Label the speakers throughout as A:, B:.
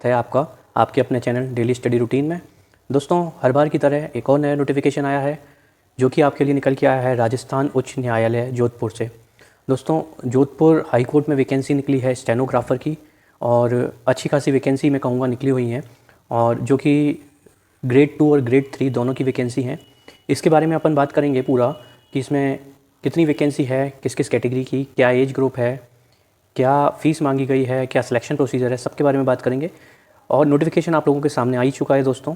A: है आपका आपके अपने चैनल डेली स्टडी रूटीन में। दोस्तों, हर बार की तरह एक और नया नोटिफिकेशन आया है जो कि आपके लिए निकल के आया है राजस्थान उच्च न्यायालय जोधपुर से। दोस्तों, जोधपुर हाई कोर्ट में वैकेंसी निकली है स्टेनोग्राफ़र की, और अच्छी खासी वैकेंसी मैं कहूँगा निकली हुई हैं, और जो कि ग्रेड 2 और ग्रेड 3 दोनों की वैकेंसी हैं। इसके बारे में अपन बात करेंगे पूरा कि इसमें कितनी वैकेंसी है, किस किस कैटेगरी की, क्या एज ग्रुप है, क्या फ़ीस मांगी गई है, क्या सिलेक्शन प्रोसीजर है, सबके बारे में बात करेंगे। और नोटिफिकेशन आप लोगों के सामने आ ही चुका है। दोस्तों,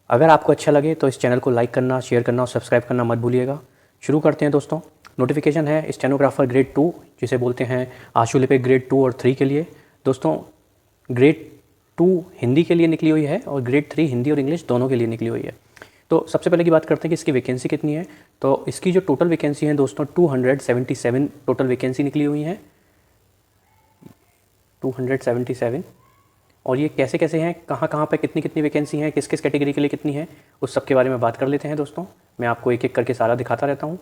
A: अगर आपको अच्छा लगे तो इस चैनल को लाइक करना, शेयर करना और सब्सक्राइब करना मत भूलिएगा। शुरू करते हैं दोस्तों। नोटिफिकेशन है स्टेनोग्राफर ग्रेड 2, जिसे बोलते हैं आशुलिपिक ग्रेड 2 और 3 के लिए। दोस्तों, ग्रेड 2 हिंदी के लिए निकली हुई है और ग्रेड 3 हिंदी और इंग्लिश दोनों के लिए निकली हुई है। तो सबसे पहले की बात करते हैं कि इसकी वैकेंसी कितनी है। तो इसकी जो टोटल वैकेंसी है दोस्तों, 277 टोटल वैकेंसी निकली हुई है, 277। और ये कैसे कैसे हैं, कहाँ कहाँ पे कितनी कितनी वैकेंसी हैं, किस किस कैटेगरी के लिए कितनी है, उस सब के बारे में बात कर लेते हैं। दोस्तों, मैं आपको एक एक करके सारा दिखाता रहता हूँ।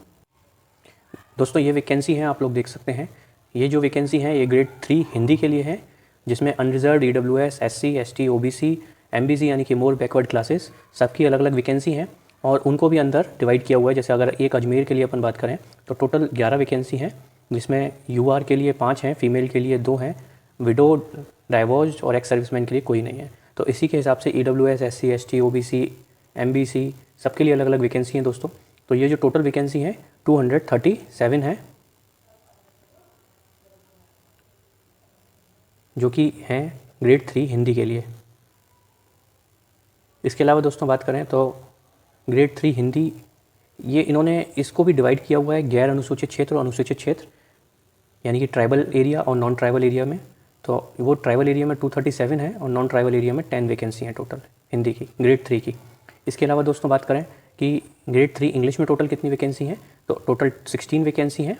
A: दोस्तों, ये वैकेंसी है, आप लोग देख सकते हैं। ये जो वैकेंसी है ये ग्रेड 3 हिंदी के लिए है, जिसमें unreserved, EWS, SC, ST, OBC, MBC यानी कि मोर बैकवर्ड क्लासेस, सबकी अलग अलग वैकेंसी हैं और उनको भी अंदर डिवाइड किया हुआ है। जैसे अगर एक अजमेर के लिए अपन बात करें तो टोटल 11 वैकेंसी हैं, जिसमें UR के लिए 5 हैं, फीमेल के लिए 2 हैं, विडो, डाइवोर्ज और एक्स सर्विसमैन के लिए कोई नहीं है। तो इसी के हिसाब से EWS, SC, ST, OBC, MBC सबके लिए अलग अलग वैकेंसी हैं दोस्तों। तो ये जो टोटल वैकेंसी है 237 है, जो कि हैं ग्रेड 3 हिंदी के लिए। इसके अलावा दोस्तों बात करें तो ग्रेड 3 हिंदी, ये इन्होंने इसको भी डिवाइड किया हुआ है गैर अनुसूचित क्षेत्र और अनुसूचित क्षेत्र, यानी कि ट्राइबल एरिया और नॉन ट्राइबल एरिया में। तो वो ट्राइबल एरिया में 237 है और नॉन ट्राइबल एरिया में 10 वैकेंसी हैं टोटल हिंदी की, ग्रेड 3 की। इसके अलावा दोस्तों बात करें कि ग्रेड 3 इंग्लिश में टोटल कितनी वैकेंसी हैं, तो टोटल 16 वैकेंसी हैं,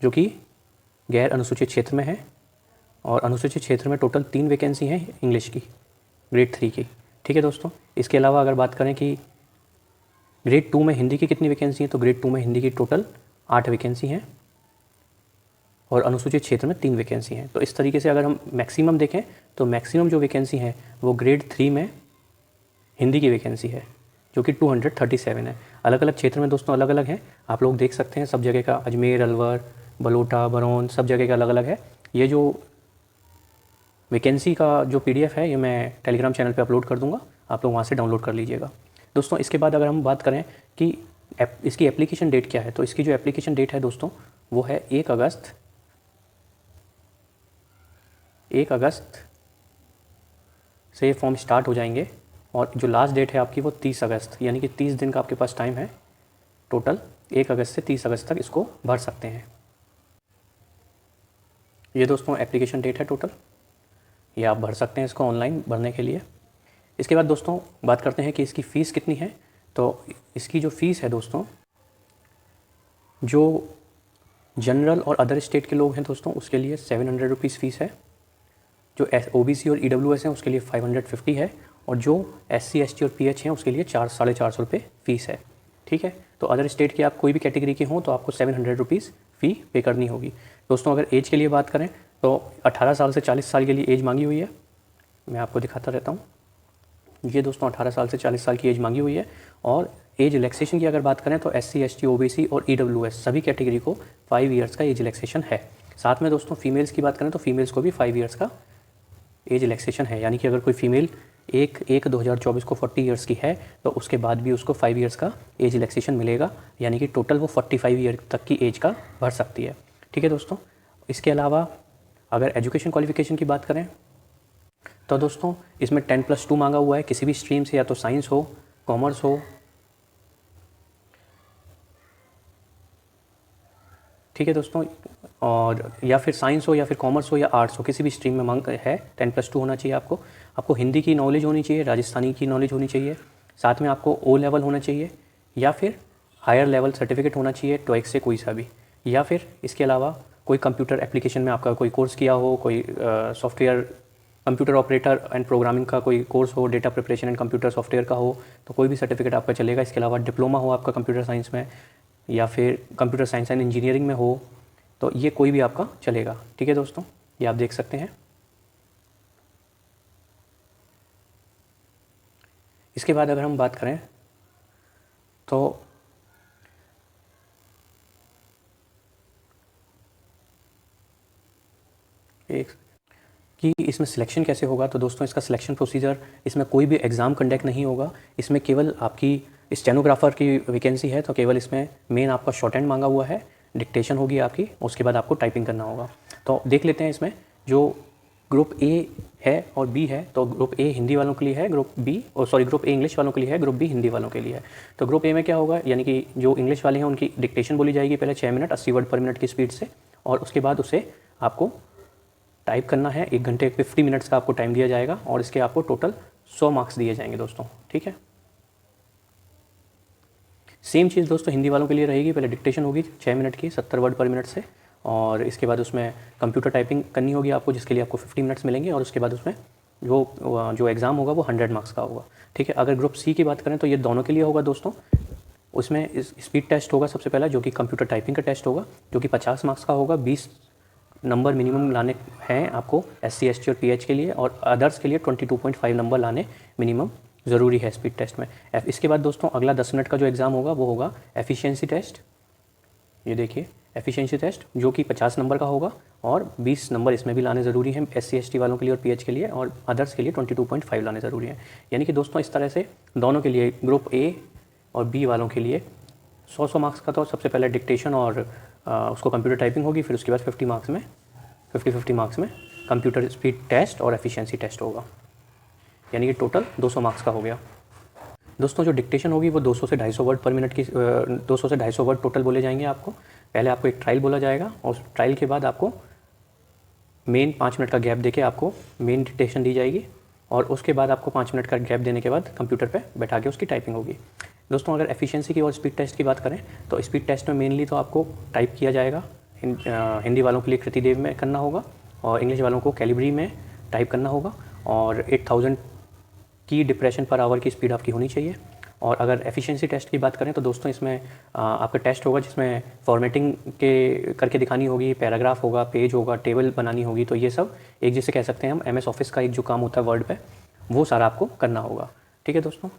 A: जो कि गैर अनुसूचित क्षेत्र में है, और अनुसूचित क्षेत्र में टोटल 3 वैकेंसी हैं इंग्लिश की, ग्रेड 3 की। ठीक है दोस्तों, इसके अलावा अगर बात करें कि ग्रेड 2 में हिंदी की कितनी वैकेंसी है, तो ग्रेड 2 में हिंदी की टोटल 8 वैकेंसी हैं और अनुसूचित क्षेत्र में 3 वैकेंसी हैं। तो इस तरीके से अगर हम मैक्सिमम देखें तो मैक्सिमम जो वैकेंसी है वो ग्रेड 3 में हिंदी की वैकेंसी है, जो कि 237 है। अलग अलग क्षेत्र में दोस्तों अलग अलग हैं, आप लोग देख सकते हैं। सब जगह का, अजमेर, अलवर, बलोटा, बरौन, सब जगह का अलग अलग है। ये जो वैकेंसी का जो PDF है ये मैं टेलीग्राम चैनल पे अपलोड कर दूंगा, आप लोग वहाँ से डाउनलोड कर लीजिएगा। दोस्तों, इसके बाद अगर हम बात करें कि इसकी एप्लीकेशन डेट क्या है, तो इसकी जो एप्लीकेशन डेट है दोस्तों वो है 1 अगस्त से ये फॉर्म स्टार्ट हो जाएंगे, और जो लास्ट डेट है आपकी वो 30 अगस्त, यानी कि 30 दिन का आपके पास टाइम है टोटल। 1 अगस्त से 30 अगस्त तक इसको भर सकते हैं। ये दोस्तों एप्लीकेशन डेट है टोटल, ये आप भर सकते हैं इसको ऑनलाइन भरने के लिए। इसके बाद दोस्तों बात करते हैं कि इसकी फ़ीस कितनी है। तो इसकी जो फ़ीस है दोस्तों, जो जनरल और अदर स्टेट के लोग हैं दोस्तों उसके लिए 700 रुपीज़ फ़ीस है, जो OBC और EWS हैं उसके लिए 550 है, और जो SC, ST और PH हैं उसके लिए 450 रुपये फ़ीस है। ठीक है, तो अदर स्टेट के आप कोई भी कैटेगरी के हों तो आपको 700 रुपीज़ फ़ी पे करनी होगी। दोस्तों, अगर एज के लिए बात करें तो 18 साल से 40 साल के लिए एज मांगी हुई है, मैं आपको दिखाता रहता हूँ। ये दोस्तों 18 साल से 40 साल की एज मांगी हुई है। और एज रिलैक्सेशन की अगर बात करें तो SC, ST, OBC और EWS सभी कैटेगरी को 5 ईयर्स का एज रिलैक्सेशन है। साथ में दोस्तों फीमेल्स की बात करें तो फीमेल्स को भी 5 ईयर्स का एज रिलैक्सेशन है, यानी कि अगर कोई फीमेल 1/1/2024 को 40 ईयर्स की है तो उसके बाद भी उसको 5 ईयर्स का एज रिलैक्सेशन मिलेगा, यानी कि टोटल वो 45 ईयर तक की एज का भर सकती है। ठीक है दोस्तों, इसके अलावा अगर एजुकेशन क्वालिफिकेशन की बात करें तो दोस्तों इसमें 10+2 मांगा हुआ है, किसी भी स्ट्रीम से, या तो साइंस हो, कॉमर्स हो। ठीक है दोस्तों, और या फिर साइंस हो या फिर कॉमर्स हो या आर्ट्स हो, किसी भी स्ट्रीम में मांग है 10+2 होना चाहिए आपको हिंदी की नॉलेज होनी चाहिए, राजस्थानी की नॉलेज होनी चाहिए, साथ में आपको O लेवल होना चाहिए, या फिर हायर लेवल सर्टिफिकेट होना चाहिए TOEIC से कोई सा भी, या फिर इसके अलावा कोई कंप्यूटर एप्लीकेशन में आपका कोई कोर्स किया हो, कोई software computer operator and programming का कोई कोर्स हो, data preparation and computer software का हो, तो कोई भी सर्टिफिकेट आपका चलेगा। इसके अलावा डिप्लोमा हो आपका कंप्यूटर साइंस में, या फिर कंप्यूटर साइंस एंड इंजीनियरिंग में हो, तो ये कोई भी आपका चलेगा। ठीक है दोस्तों, ये आप देख सकते हैं। इसके बाद अगर हम बात करें तो एक कि इसमें सिलेक्शन कैसे होगा। तो दोस्तों इसका सिलेक्शन प्रोसीजर, इसमें कोई भी एग्ज़ाम कंडक्ट नहीं होगा, इसमें केवल आपकी स्टेनोग्राफर की वैकेंसी है, तो केवल इसमें मेन आपका शॉर्ट हैंड मांगा हुआ है, डिक्टेशन होगी आपकी, उसके बाद आपको टाइपिंग करना होगा। तो देख लेते हैं इसमें जो ग्रुप ए है और बी है। तो ग्रुप ए हिंदी वालों के लिए है, ग्रुप ए इंग्लिश वालों के लिए है, ग्रुप बी हिंदी वालों के लिए है। तो ग्रुप ए में क्या होगा, यानी कि जो इंग्लिश वाले हैं उनकी डिक्टेशन बोली जाएगी पहले 6 मिनट 80 वर्ड पर मिनट की स्पीड से, और उसके बाद उसे आपको टाइप करना है। 1 घंटे 50 मिनट्स का आपको टाइम दिया जाएगा और इसके आपको टोटल 100 मार्क्स दिए जाएंगे दोस्तों, ठीक है। सेम चीज़ दोस्तों हिंदी वालों के लिए रहेगी, पहले डिक्टेशन होगी 6 मिनट की 70 वर्ड पर मिनट से, और इसके बाद उसमें कंप्यूटर टाइपिंग करनी होगी आपको, जिसके लिए आपको 50 मिनट्स मिलेंगे, और उसके बाद उसमें जो एग्ज़ाम होगा वो 100 मार्क्स का होगा, ठीक है। अगर ग्रुप सी की बात करें तो ये दोनों के लिए होगा दोस्तों। उसमें स्पीड टेस्ट होगा सबसे पहला, जो कि कंप्यूटर टाइपिंग का टेस्ट होगा, जो कि 50 मार्क्स का होगा। 20 नंबर मिनिमम लाने हैं आपको SC ST और PH के लिए, और अदर्स के लिए 22.5 नंबर लाने मिनिमम ज़रूरी है स्पीड टेस्ट में। इसके बाद दोस्तों अगला 10 मिनट का जो एग्ज़ाम होगा वो होगा एफिशिएंसी टेस्ट। ये देखिए एफिशिएंसी टेस्ट, जो कि 50 नंबर का होगा, और 20 नंबर इसमें भी लाने ज़रूरी हैं SC ST वालों के लिए और PH के लिए, और अदर्स के लिए 22.5 लाने ज़रूरी हैं। यानी कि दोस्तों इस तरह से दोनों के लिए, ग्रुप ए और बी वालों के लिए 100 मार्क्स का तो सबसे पहले डिक्टेशन और उसको कंप्यूटर टाइपिंग होगी, फिर उसके बाद 50 मार्क्स में कंप्यूटर स्पीड टेस्ट और एफिशिएंसी टेस्ट होगा, यानी कि टोटल 200 मार्क्स का हो गया। दोस्तों जो डिक्टेशन होगी वो 200 से 250 वर्ड पर मिनट की 200 से 250 वर्ड टोटल बोले जाएंगे आपको। पहले आपको एक ट्रायल बोला जाएगा, और उस ट्रायल के बाद आपको मेन 5 मिनट का गैप देके आपको मेन डिक्टेशन दी जाएगी, और उसके बाद आपको 5 मिनट का गैप देने के बाद कंप्यूटर पे बैठा के उसकी टाइपिंग होगी। दोस्तों अगर एफिशिएंसी की और स्पीड टेस्ट की बात करें तो स्पीड टेस्ट में मेनली तो आपको टाइप किया जाएगा, हिंदी वालों के लिए कृतिदेव में करना होगा, और इंग्लिश वालों को कैलिब्री में टाइप करना होगा, और 8000 की डिप्रेशन पर आवर की स्पीड आपकी होनी चाहिए। और अगर एफिशिएंसी टेस्ट की बात करें तो दोस्तों इसमें आपका टेस्ट होगा जिसमें फॉर्मेटिंग के करके दिखानी होगी, पैराग्राफ होगा, पेज होगा, टेबल बनानी होगी। तो ये सब एक जैसे कह सकते हैं हम MS ऑफिस का एक जो काम होता है वर्ड पे, वो सारा आपको करना होगा, ठीक है दोस्तों।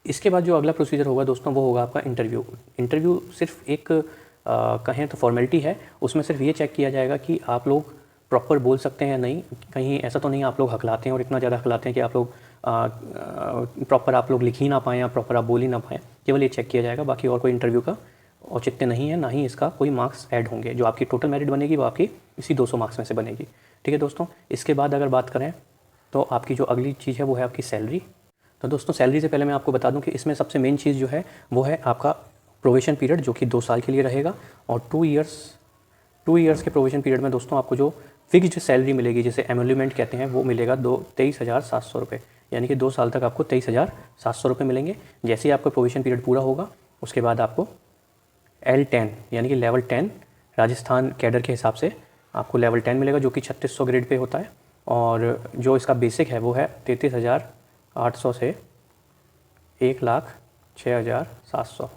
A: इसके बाद जो अगला प्रोसीजर होगा दोस्तों वो होगा आपका इंटरव्यू। इंटरव्यू सिर्फ एक कहें तो फॉर्मेलिटी है, उसमें सिर्फ ये चेक किया जाएगा कि आप लोग प्रॉपर बोल सकते हैं या नहीं, कहीं ऐसा तो नहीं आप लोग हकलाते हैं और इतना ज़्यादा हकलाते हैं कि आप लोग प्रॉपर आप लोग लिख ही ना पाएँ या प्रॉपर आप बोल ही ना पाएँ, केवल ये चेक किया जाएगा। बाकी और कोई इंटरव्यू का औचित्य नहीं है, ना ही इसका कोई मार्क्स ऐड होंगे। जो आपकी टोटल मेरिट बनेगी वो आपकी इसी 200 मार्क्स में से बनेगी, ठीक है दोस्तों। इसके बाद अगर बात करें तो आपकी जो अगली चीज़ है वो है आपकी सैलरी। तो दोस्तों सैलरी से पहले मैं आपको बता दूं कि इसमें सबसे मेन चीज़ जो है वो है आपका प्रोबेशन पीरियड, जो कि 2 साल के लिए रहेगा, और 2 ईयर्स के प्रोबेशन पीरियड में दोस्तों आपको जो फिक्स्ड सैलरी मिलेगी, जिसे एमोल्यूमेंट कहते हैं, वो मिलेगा 23,700 रुपये। यानी कि 2 साल तक आपको 23,700 रुपये मिलेंगे। जैसे ही आपका प्रोबेशन पीरियड पूरा होगा उसके बाद आपको L10 यानी कि लेवल 10 राजस्थान कैडर के हिसाब से आपको लेवल 10 मिलेगा, जो कि 3600 ग्रेड पे होता है। और जो इसका बेसिक है वो है 33,800 से 1,06,700,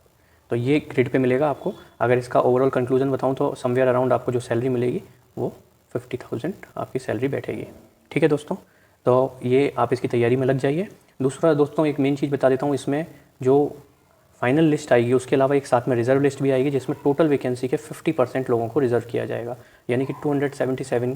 A: तो ये ग्रेड पे मिलेगा आपको। अगर इसका ओवरऑल कंक्लूजन बताऊं तो समवेयर अराउंड आपको जो सैलरी मिलेगी वो 50,000 आपकी सैलरी बैठेगी, ठीक है दोस्तों। तो ये आप इसकी तैयारी में लग जाइए। दूसरा दोस्तों एक मेन चीज़ बता देता हूँ, इसमें जो फाइनल लिस्ट आएगी उसके अलावा एक साथ में रिज़र्व लिस्ट भी आएगी, जिसमें टोटल वैकेंसी के 50% लोगों को रिज़र्व किया जाएगा, यानी कि 277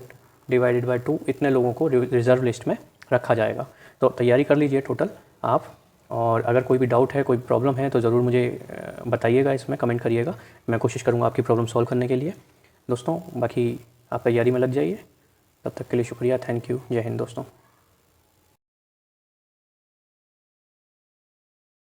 A: डिवाइडेड बाय 2 इतने लोगों को रिज़र्व लिस्ट में रखा जाएगा। तो तैयारी कर लीजिए टोटल आप, और अगर कोई भी डाउट है, कोई प्रॉब्लम है तो ज़रूर मुझे बताइएगा, इसमें कमेंट करिएगा, मैं कोशिश करूँगा आपकी प्रॉब्लम सॉल्व करने के लिए दोस्तों। बाकी आप तैयारी में लग जाइए, तब तक के लिए शुक्रिया, थैंक यू, जय हिंद दोस्तों।